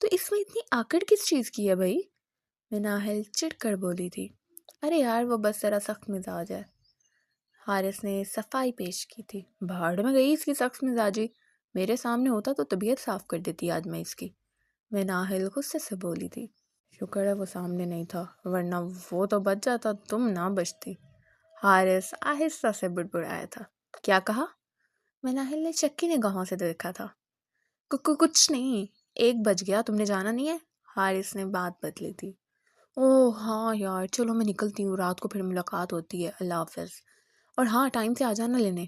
تو اس میں اتنی آکڑ کس چیز کی ہے بھائی؟ مناحل چڑ کر بولی تھی۔ ارے یار وہ بس ذرا سخت مزاج ہے۔ حارث نے صفائی پیش کی تھی۔ بھاڑ میں گئی اس کی سخت مزاجی، میرے سامنے ہوتا تو طبیعت صاف کر دیتی آج میں اس کی، مناحل غصے سے بولی تھی۔ شکر ہے وہ سامنے نہیں تھا، ورنہ وہ تو بچ جاتا، تم نہ بچتی، حارث آہستہ سے بڑبڑایا تھا۔ کیا کہا؟ مناحل نے شکی نگاہوں سے دیکھا تھا۔ کچھ نہیں، 1 بج گیا، تم نے جانا نہیں ہے؟ حارث نے بات بدلی تھی۔ اوہ ہاں یار، چلو میں نکلتی ہوں، رات کو پھر ملاقات ہوتی ہے، اللہ حافظ، اور ہاں ٹائم سے آ جانا لینے،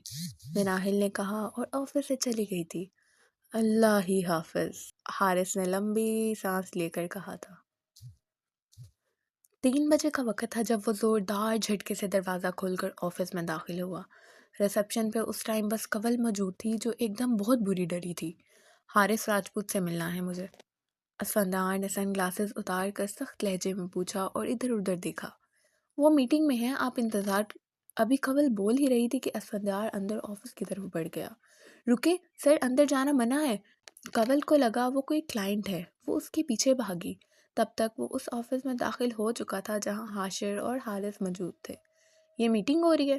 مناحل نے کہا اور آفس سے چلی گئی تھی۔ اللہ ہی حافظ، حارث نے لمبی سانس لے کر کہا تھا۔ 3 بجے کا وقت تھا جب وہ زوردار جھٹکے سے دروازہ کھول کر آفس میں داخل ہوا۔ ریسپشن پہ اس ٹائم بس کنول موجود تھی جو ایک دم بہت بری ڈری تھی۔ حارث راجپوت سے ملنا ہے مجھے، اسفندیار نے سن گلاسز اتار کر سخت لہجے میں پوچھا اور ادھر ادھر دیکھا۔ وہ میٹنگ میں ہے، آپ انتظار۔ ابھی کنول بول ہی رہی تھی کہ اسفندیار اندر آفس کی طرف بڑھ گیا۔ رکے سر، اندر جانا منع ہے۔ کنول کو لگا وہ کوئی کلائنٹ ہے، وہ اس کے پیچھے بھاگی۔ تب تک وہ اس آفس میں داخل ہو چکا تھا جہاں حاشر اور حارث موجود تھے۔ یہ میٹنگ ہو رہی ہے؟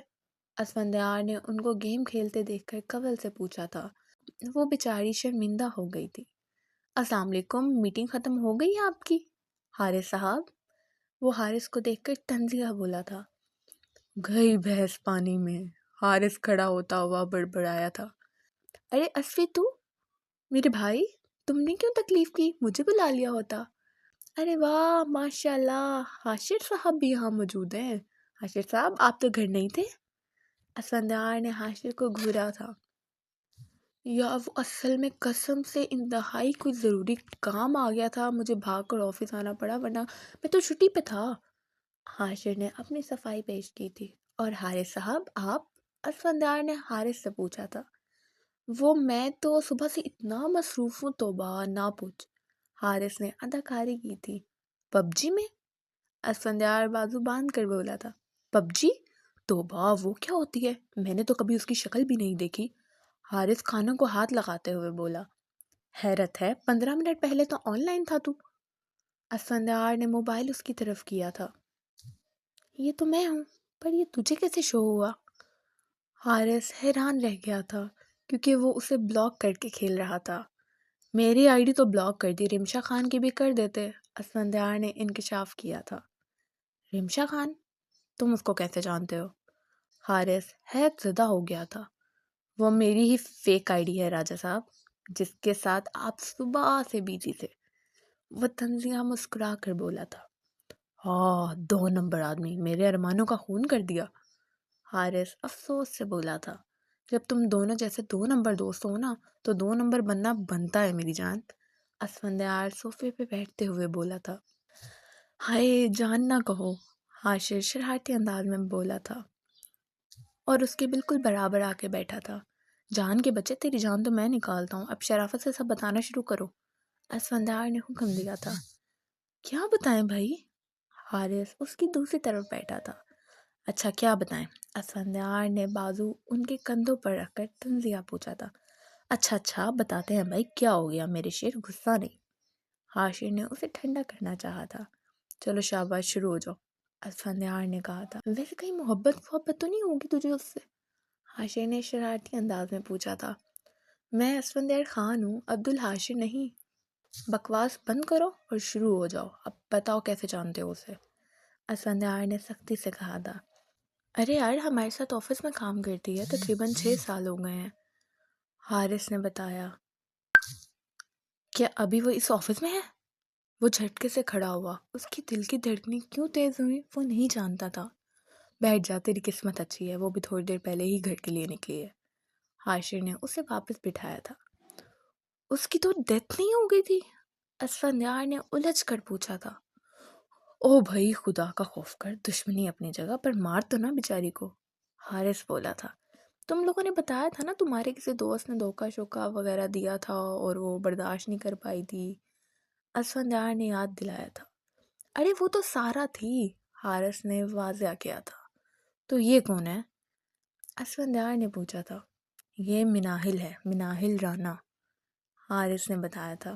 اسفندیار نے ان کو گیم کھیلتے دیکھ کر کنول سے پوچھا تھا۔ وہ بیچاری شرمندہ ہو گئی تھی۔ السلام علیکم، میٹنگ ختم ہو گئی ہے آپ کی؟ حارث صاحب، وہ حارث کو دیکھ کر تنزیہ بولا تھا۔ گئی بھینس پانی میں، حارث کھڑا ہوتا ہوا بڑبڑایا تھا۔ ارے اسفی، تو میرے بھائی، تم نے کیوں تکلیف کی؟ مجھے بلا لیا ہوتا۔ ارے واہ ماشاء اللہ، حاشر صاحب بھی یہاں موجود ہیں۔ حاشر صاحب، آپ تو گھر نہیں تھے؟ اسفندیار نے حاشر کو گھورا تھا۔ یا وہ اصل میں قسم سے انتہائی کوئی ضروری کام آ گیا تھا، مجھے بھاگ کر آفس آنا پڑا، ورنہ میں تو چھٹی پہ تھا۔ حاشر نے اپنی صفائی پیش کی تھی۔ اور حارث صاحب آپ؟ اسفندیار نے حارث سے پوچھا تھا۔ وہ میں تو صبح سے اتنا مصروف ہوں، توبہ نہ پوچھ، حارث نے اداکاری کی تھی۔ پب جی میں؟ اسفندیار بازو باندھ کر بولا تھا۔ پب جی؟ توبہ، وہ کیا ہوتی ہے؟ میں نے تو کبھی اس کی شکل بھی نہیں دیکھی، حارث کھانوں کو ہاتھ لگاتے ہوئے بولا۔ حیرت ہے، 15 منٹ پہلے تو آن لائن تھا تو۔ اسفندیار نے موبائل اس کی طرف کیا تھا۔ یہ تو میں ہوں، پر یہ تجھے کیسے شو ہوا؟ حارث حیران رہ گیا تھا کیونکہ وہ اسے بلاک کر کے کھیل رہا تھا۔ میری آئی ڈی تو بلاک کر دی، رمشا خان کی بھی کر دیتے، اسفندیار نے انکشاف کیا تھا۔ رمشا خان؟ تم اس کو کیسے جانتے ہو؟ حارث حیرت زدہ ہو گیا تھا۔ وہ میری ہی فیک آئی ڈی ہے راجہ صاحب، جس کے ساتھ آپ صبح سے بیزی تھے، وہ تنزیہ مسکرا کر بولا تھا۔ ہاں، 2 نمبر آدمی، میرے ارمانوں کا خون کر دیا، حارث افسوس سے بولا تھا۔ جب تم دونوں جیسے 2 نمبر دوست ہو نا، تو 2 نمبر بننا بنتا ہے میری جان، اسفندیار صوفے پہ بیٹھتے ہوئے بولا تھا۔ ہائے جان نہ کہو، حاشر شرارتی انداز میں بولا تھا اور اس کے بالکل برابر آ کے بیٹھا تھا۔ جان کے بچے، تیری جان تو میں نکالتا ہوں، اب شرافت سے سب بتانا شروع کرو، اسفندیار نے حکم دیا تھا۔ کیا بتائیں بھائی؟ حارث اس کی دوسری طرف بیٹھا تھا۔ اچھا کیا بتائیں؟ اسفندیار نے بازو ان کے کندھوں پر رکھ کر تنزیہ پوچھا تھا۔ اچھا بتاتے ہیں بھائی، کیا ہو گیا میرے شیر، غصہ نہیں؟ حاشر نے اسے ٹھنڈا کرنا چاہا تھا۔ چلو شاباش، شروع ہو جاؤ، اسفندیار نے کہا تھا۔ ویسے کہیں محبت تو نہیں ہوگی تجھے اس سے؟ حاشر نے شرارتی انداز میں پوچھا تھا۔ میں اسفندیار خان ہوں، عبدالحاشر نہیں۔ بکواس بند کرو اور شروع ہو جاؤ، اب بتاؤ کیسے جانتے ہو اسے؟ اسفندیار نے سختی سے کہا تھا۔ ارے یار، ہمارے ساتھ آفس میں کام کرتی ہے، تقریباً 6 سال ہو گئے ہیں، حارث نے بتایا۔ کیا ابھی وہ اس آفس میں ہے؟ وہ جھٹکے سے کھڑا ہوا، اس کی دل کی دھڑکنیں کیوں تیز ہوئی وہ نہیں جانتا تھا۔ بیٹھ جا، تیری قسمت اچھی ہے، وہ بھی تھوڑی دیر پہلے ہی گھر کے لیے نکلی ہے، حاشر نے اسے واپس بٹھایا تھا۔ اس کی تو ڈیتھ نہیں ہو گئی تھی؟ اسفندیار نے الجھ کر پوچھا تھا۔ او بھائی، خدا کا خوف کر، دشمنی اپنی جگہ پر، مار تو نہ بیچاری کو، حارث بولا تھا۔ تم لوگوں نے بتایا تھا نا تمہارے کسی دوست نے دھوکہ شوکہ وغیرہ دیا تھا اور وہ برداشت نہیں کر پائی تھی، اسفندیار نے یاد دلایا تھا۔ ارے وہ تو سارا تھی، حارث نے واضح کیا تھا۔ تو یہ کون ہے؟ اسفندیار نے پوچھا تھا۔ یہ مناحل ہے، مناحل رانا، حارث نے بتایا تھا۔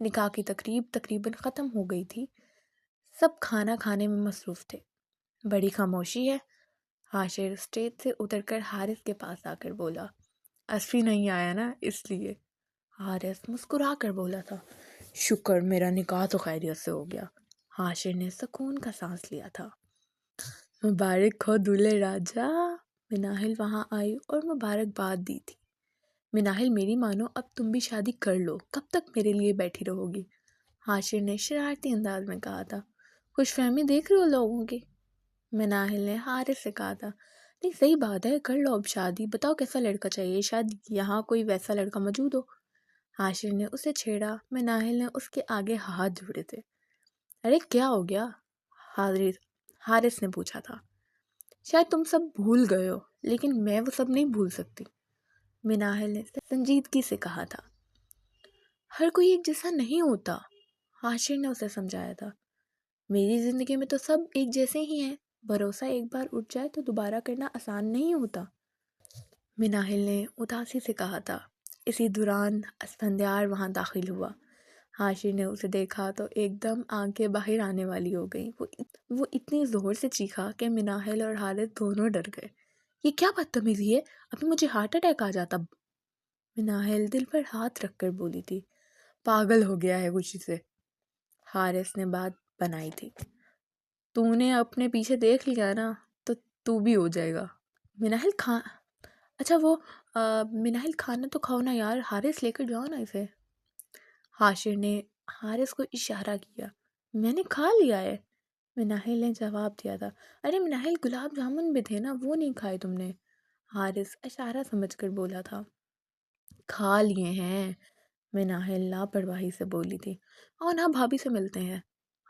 نکاح کی تقریب تقریباً ختم ہو گئی تھی، سب کھانا کھانے میں مصروف تھے۔ بڑی خاموشی ہے۔ حاشر اسٹیج سے اتر کر حارث کے پاس آ کر بولا، اسفی نہیں آیا نا اس لیے۔ حارث مسکرا کر بولا تھا، شکر میرا نکاح تو خیریت سے ہو گیا۔ حاشر نے سکون کا سانس لیا تھا۔ مبارک ہو دولہے راجا۔ مناہل وہاں آئی اور مبارکباد دی تھی۔ مناہل میری مانو، اب تم بھی شادی کر لو، کب تک میرے لیے بیٹھی رہو گی؟ حاشر نے شرارتی انداز میں کہا تھا۔ خوش فہمی دیکھ رہے ہو لوگوں کی؟ مناہل نے حارث سے کہا تھا۔ نہیں صحیح بات ہے، کر لو اب شادی، بتاؤ کیسا لڑکا چاہیے، شاید یہاں کوئی ویسا لڑکا موجود ہو۔ حاشر نے اسے چھیڑا۔ مناہل نے اس کے آگے ہاتھ جوڑے تھے۔ ارے کیا ہو گیا؟ حارث نے پوچھا تھا۔ شاید تم سب بھول گئے ہو، لیکن میں وہ سب نہیں بھول سکتی، مناہل نے سنجیدگی سے کہا تھا۔ ہر کوئی ایک جیسا نہیں ہوتا، حاشر نے اسے سمجھایا تھا۔ میری زندگی میں تو سب ایک جیسے ہی ہیں، بھروسہ ایک بار اٹھ جائے تو دوبارہ کرنا آسان نہیں ہوتا، مناہل نے اداسی سے کہا تھا۔ اسی دوران اسفندیار وہاں داخل ہوا۔ حاشر نے اسے دیکھا تو ایک دم آنکھیں باہر آنے والی ہو گئیں۔ وہ اتنی زور سے چیخا کہ مناہل اور حارث دونوں ڈر گئے۔ یہ کیا بدتمیزی ہے، ابھی مجھے ہارٹ اٹیک آ جاتا۔ مناہل دل پر ہاتھ رکھ کر بولی تھی، پاگل ہو گیا ہے خوشی سے۔ حارث نے بات بنائی تھی، تو نے اپنے پیچھے دیکھ لیا نا تو بھی ہو جائے گا۔ مناہل اچھا وہ مناہل کھانا تو کھاؤ نا یار، حارث لے کر جاؤ نا اسے۔ حاشر نے حارث کو اشارہ کیا۔ میں نے کھا لیا ہے، مناہل نے جواب دیا تھا۔ ارے مناہل گلاب جامن بھی تھے نا، وہ نہیں کھائے تم نے، حارث اشارہ سمجھ کر بولا تھا۔ کھا لیے ہیں، مناہل لاپرواہی سے بولی تھی۔ آؤ نا بھابھی سے ملتے ہیں۔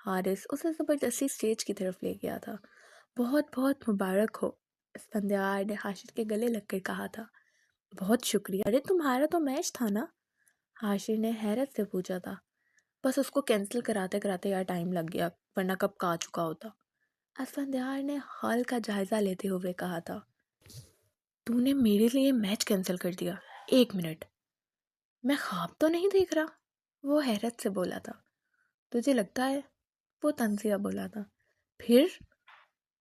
حارث اسے زبردستی اسٹیج کی طرف لے گیا تھا۔ بہت بہت مبارک ہو، اسفندیار نے حاشر کے گلے لگ کر کہا تھا۔ بہت شکریہ۔ ارے تمہارا تو میچ تھا نا، حاشر نے حیرت سے پوچھا تھا۔ بس اس کو کینسل کراتے کراتے یار ٹائم لگ گیا، ورنہ کب کا آ چکا ہوتا، اسفندیار نے حال کا جائزہ لیتے ہوئے کہا تھا۔ تو نے میرے لیے میچ کینسل کر دیا؟ ایک منٹ، میں خواب تو نہیں دیکھ رہا، وہ حیرت سے بولا تھا۔ تجھے لگتا ہے؟ وہ تنزیہ بولا تھا۔ پھر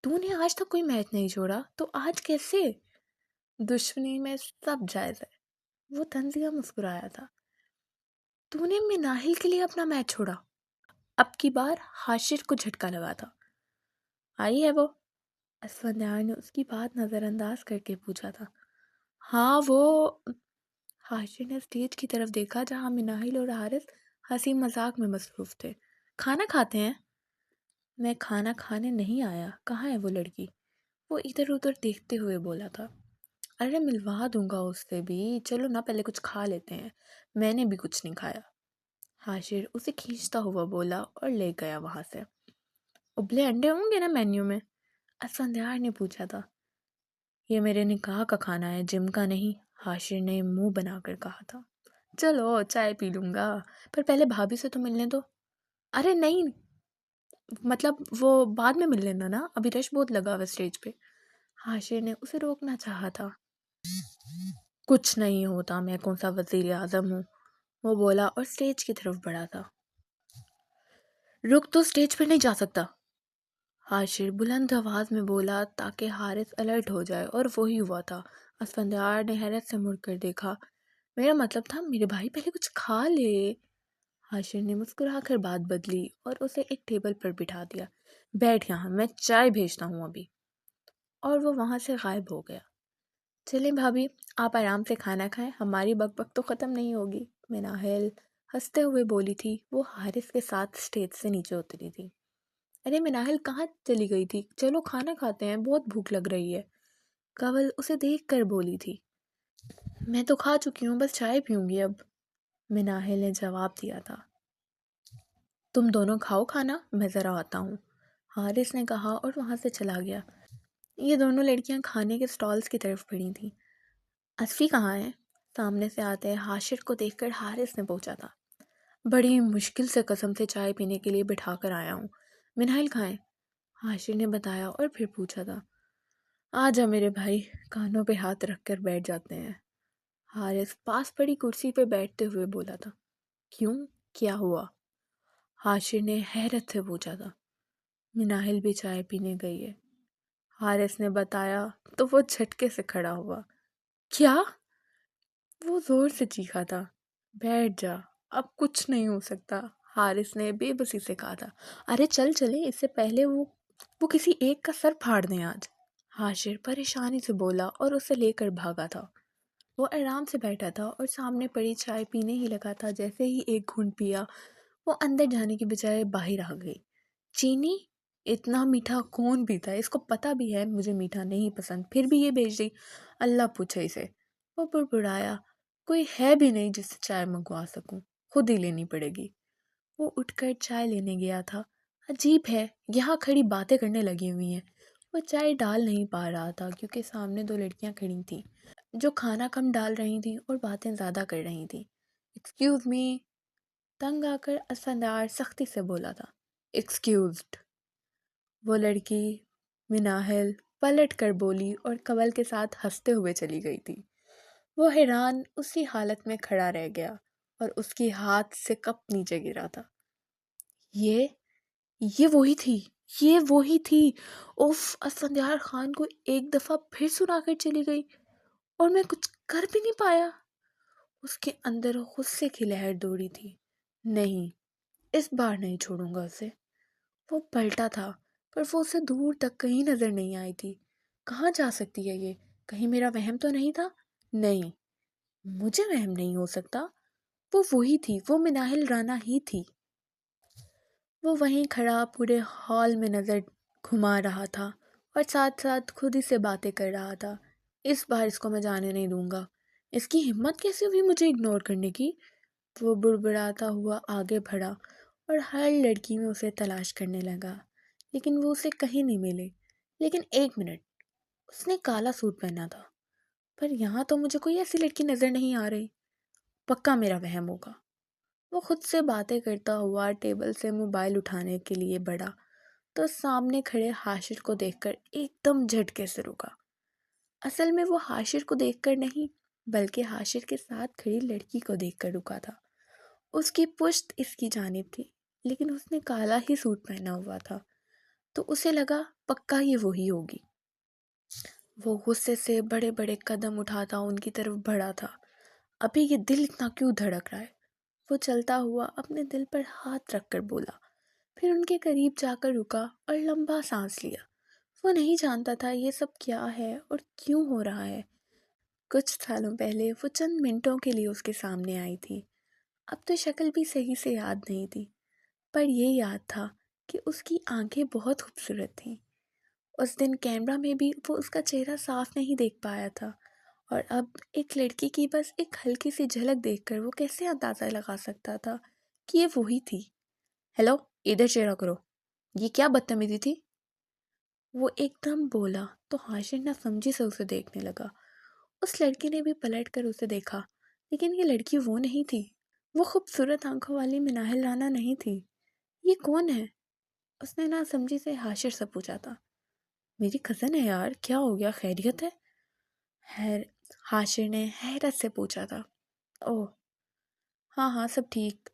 تو نے آج تک کوئی میچ نہیں چھوڑا، تو آج کیسے؟ دشمنی میں سب جائز ہے، وہ تنزیہ مسکرایا تھا۔ تو نے مناہل کے لیے اپنا میچ چھوڑا؟ اب کی بار حاشر کو جھٹکا لگا تھا۔ آئی ہے وہ؟ اسفندیار نے اس کی بات نظر انداز کر کے پوچھا تھا۔ ہاں وہ، حاشر نے اسٹیج کی طرف دیکھا جہاں مناہل اور حارث ہنسی مذاق میں مصروف تھے۔ کھانا کھاتے ہیں؟ میں کھانا کھانے نہیں آیا، کہاں ہے وہ لڑکی؟ وہ ادھر ادھر دیکھتے ہوئے بولا تھا۔ ارے ملوا دوں گا اس سے بھی، چلو نا پہلے کچھ کھا لیتے ہیں، میں نے بھی کچھ نہیں کھایا، حاشر اسے کھینچتا ہوا بولا اور لے گیا وہاں سے۔ ابلے انڈے ہوں گے نا مینیو میں؟ اسفندیار نے پوچھا تھا۔ یہ میرے نکاح کا کھانا ہے، جم کا نہیں، حاشر نے منہ بنا کر کہا تھا۔ چلو چائے پی لوں گا، پر پہلے بھابھی سے تو ملنے دو۔ ارے نہیں، مطلب وہ بعد میں مل لینا نا، ابھی رش بہت لگا ہوا اسٹیج پہ، حاشر نے اسے روکنا چاہا تھا۔ کچھ نہیں ہوتا، میں کون سا وزیر اعظم ہوں، وہ بولا اور اسٹیج کی طرف بڑھا تھا۔ رک، تو اسٹیج پر نہیں جا سکتا، حاشر بلند آواز میں بولا تاکہ حارث الرٹ ہو جائے، اور وہی ہوا تھا۔ اسفندیار نے حیرت سے مڑ کر دیکھا۔ میرا مطلب تھا میرے بھائی پہلے کچھ کھا لے۔ حاشر نے مسکرا کر بات بدلی اور اسے ایک ٹیبل پر بٹھا دیا۔ بیٹھ یہاں، میں چائے بھیجتا ہوں ابھی، اور وہ وہاں سے غائب ہو گیا۔ چلیں بھابھی، آپ آرام سے کھانا کھائیں، ہماری بک بک تو ختم نہیں ہوگی، مناہل ہنستے ہوئے بولی تھی۔ وہ حارث کے ساتھ اسٹیج سے نیچے اتری تھی۔ ارے مناہل کہاں چلی گئی تھی؟ چلو کھانا کھاتے ہیں، بہت بھوک لگ رہی ہے، کنول اسے دیکھ کر بولی تھی۔ میں تو کھا چکی ہوں، بس چائے پیوں گی اب، مناہل نے جواب دیا تھا۔ تم دونوں کھاؤ کھانا، میں ذرا آتا ہوں، حارث نے کہا اور وہاں سے چلا گیا۔ یہ دونوں لڑکیاں کھانے کے سٹالز کی طرف بڑھی تھیں۔ اسفی کہاں ہے؟ سامنے سے آتے حاشر کو دیکھ کر حارث نے پوچھا تھا۔ بڑی مشکل سے قسم سے چائے پینے کے لیے بٹھا کر آیا ہوں، مناہل کھائیں، حاشر نے بتایا اور پھر پوچھا تھا۔ آجا میرے بھائی، کانوں پہ ہاتھ رکھ کر بیٹھ جاتے ہیں، حارث پاس پڑی کرسی پہ بیٹھتے ہوئے بولا تھا۔ کیوں؟ کیا ہوا؟ حاشر نے حیرت سے پوچھا تھا۔ مناہل بھی چائے پینے گئی ہے، حارث نے بتایا تو وہ جھٹکے سے کھڑا ہوا۔ کیا؟ وہ زور سے چیخا تھا۔ بیٹھ جا، اب کچھ نہیں ہو سکتا، حارث نے بے بسی سے کہا تھا۔ ارے چل چلے، اس سے پہلے وہ کسی ایک کا سر پھاڑ دیں آج۔ حاشر پریشانی سے بولا اور اسے لے کر بھاگا تھا۔ وہ آرام سے بیٹھا تھا اور سامنے پڑی چائے پینے ہی لگا تھا۔ جیسے ہی ایک گھونٹ پیا، وہ اندر جانے کی بجائے باہر آ گئی۔ چینی؟ اتنا میٹھا کون پیتا ہے؟ اس کو پتہ بھی ہے مجھے میٹھا نہیں پسند، پھر بھی یہ بھیج دی۔ اللہ پوچھے اسے۔ وہ بڑبڑایا، کوئی ہے بھی نہیں جس سے چائے منگوا سکوں، خود ہی لینی پڑے گی۔ وہ اٹھ کر چائے لینے گیا تھا۔ عجیب ہے، یہاں کھڑی باتیں کرنے لگی ہوئی ہیں۔ وہ چائے ڈال نہیں پا رہا تھا کیونکہ سامنے دو لڑکیاں کھڑی تھیں جو کھانا کم ڈال رہی تھیں اور باتیں زیادہ کر رہی تھیں۔ ایکسکیوز می، تنگ آ کر اسفندیار سختی سے بولا تھا۔ ایکسکیوزڈ، وہ لڑکی مناہل پلٹ کر بولی اور قول کے ساتھ ہنستے ہوئے چلی گئی تھی۔ وہ حیران اسی حالت میں کھڑا رہ گیا اور اس کی ہاتھ سے کپ نیچے گرا تھا۔ یہ وہی تھی، یہ وہی تھی۔ اوف! اسفندیار خان کو ایک دفعہ پھر سنا کر چلی گئی اور میں کچھ کر بھی نہیں پایا۔ اس کے اندر غصے کی لہر دوڑی تھی۔ نہیں، اس بار نہیں چھوڑوں گا اسے۔ وہ پلٹا تھا پر وہ اسے دور تک کہیں نظر نہیں آئی تھی۔ کہاں جا سکتی ہے یہ؟ کہیں میرا وہم تو نہیں تھا؟ نہیں، مجھے وہم نہیں ہو سکتا۔ وہ وہی تھی، وہ مناہل رانا ہی تھی۔ وہ وہیں کھڑا پورے ہال میں نظر گھما رہا تھا اور ساتھ ساتھ خود ہی سے باتیں کر رہا تھا۔ اس بار اس کو میں جانے نہیں دوں گا۔ اس کی ہمت کیسے ہوئی مجھے اگنور کرنے کی؟ وہ بڑبڑاتا ہوا آگے بڑھا اور ہر لڑکی میں اسے تلاش کرنے لگا، لیکن وہ اسے کہیں نہیں ملے۔ لیکن ایک منٹ، اس نے کالا سوٹ پہنا تھا، پر یہاں تو مجھے کوئی ایسی لڑکی نظر نہیں آ رہی۔ پکا میرا وہم ہوگا۔ وہ خود سے باتیں کرتا ہوا ٹیبل سے موبائل اٹھانے کے لیے بڑھا تو سامنے کھڑے حاشر کو دیکھ کر ایک دم جھٹکے سے رکا۔ اصل میں وہ حاشر کو دیکھ کر نہیں بلکہ حاشر کے ساتھ کھڑی لڑکی کو دیکھ کر رکا تھا۔ اس کی پشت اس کی جانب تھی، لیکن اس نے کالا ہی سوٹ پہنا ہوا تھا تو اسے لگا پکا یہ وہی ہوگی۔ وہ غصے سے بڑے بڑے قدم اٹھاتا ان کی طرف بڑھا تھا۔ ابھی یہ دل اتنا کیوں دھڑک رہا ہے؟ وہ چلتا ہوا اپنے دل پر ہاتھ رکھ کر بولا، پھر ان کے قریب جا کر رکا اور لمبا سانس لیا۔ وہ نہیں جانتا تھا یہ سب کیا ہے اور کیوں ہو رہا ہے۔ کچھ سالوں پہلے وہ چند منٹوں کے لیے اس کے سامنے آئی تھی۔ اب تو شکل بھی صحیح سے یاد نہیں تھی، پر یہ یاد تھا کہ اس کی آنکھیں بہت خوبصورت تھیں۔ اس دن کیمرہ میں بھی وہ اس کا چہرہ صاف نہیں دیکھ پایا تھا، اور اب ایک لڑکی کی بس ایک ہلکی سی جھلک دیکھ کر وہ کیسے اندازہ لگا سکتا تھا کہ یہ وہی تھی۔ ہیلو، ادھر چہرہ کرو، یہ کیا بدتمیزی تھی؟ وہ ایک دم بولا تو حاشر نہ سمجھی سے اسے دیکھنے لگا۔ اس لڑکی نے بھی پلٹ کر اسے دیکھا، لیکن یہ لڑکی وہ نہیں تھی۔ وہ خوبصورت آنکھوں والی مناہل رانا نہیں تھی۔ یہ کون ہے؟ اس نے نہ سمجھی سے حاشر سے پوچھا تھا۔ میری کزن ہے یار، کیا ہو گیا، خیریت ہے؟ حاشر نے حیرت سے پوچھا تھا۔ اوہ ہاں سب ٹھیک۔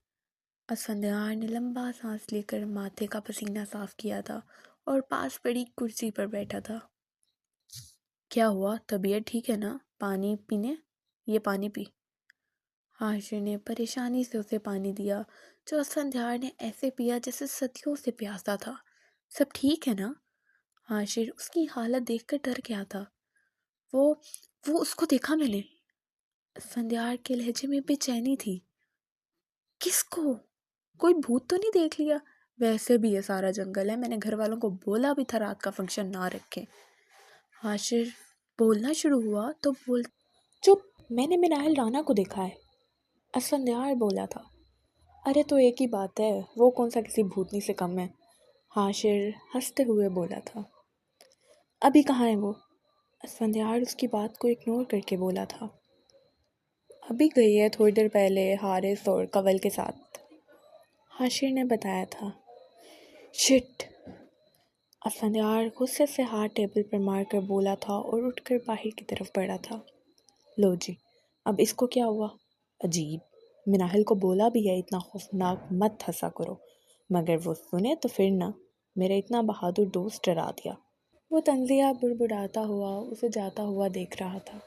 اسفندیار نے لمبا سانس لے کر ماتھے کا پسینہ صاف کیا تھا اور پاس پڑی کرسی پر بیٹھا تھا۔ کیا ہوا، طبیعت ٹھیک ہے نا؟ پانی پینے؟ یہ پانی پی۔ حاشر نے پریشانی سے اسے پانی دیا جو اسفندیار نے ایسے پیا جیسے صدیوں سے پیاسا تھا۔ سب ٹھیک ہے نا؟ حاشر اس کی حالت دیکھ کر ڈر گیا تھا۔ وہ اس کو دیکھا میں نے۔ اسفندیار کے لہجے میں بے چینی تھی۔ کس کو؟ کوئی بھوت تو نہیں دیکھ لیا؟ ویسے بھی یہ سارا جنگل ہے، میں نے گھر والوں کو بولا بھی تھا رات کا فنکشن نہ رکھیں۔ حاشر بولنا شروع ہوا تو چپ، میں نے مناہل رانا کو دیکھا ہے، اسفندیار بولا تھا۔ ارے تو ایک ہی بات ہے، وہ کون سا کسی بھوتنی سے کم ہے؟ حاشر ہنستے ہوئے بولا تھا۔ ابھی کہاں ہے وہ؟ اسفندیار اس کی بات کو اگنور کر کے بولا تھا۔ ابھی گئی ہے تھوڑی دیر پہلے حارث اور قول کے ساتھ، حاشر نے بتایا تھا۔ شٹ! اسفندیار غصے سے ہاتھ ٹیبل پر مار کر بولا تھا اور اٹھ کر باہر کی طرف بڑھا تھا۔ لو جی، اب اس کو کیا ہوا؟ عجیب، مناہل کو بولا بھی ہے اتنا خوفناک مت ہنسا کرو، مگر وہ سنے تو پھر نہ، میرا اتنا بہادر دوست ڈرا دیا۔ وہ تنزیہ بڑبڑاتا ہوا اسے جاتا ہوا دیکھ رہا تھا۔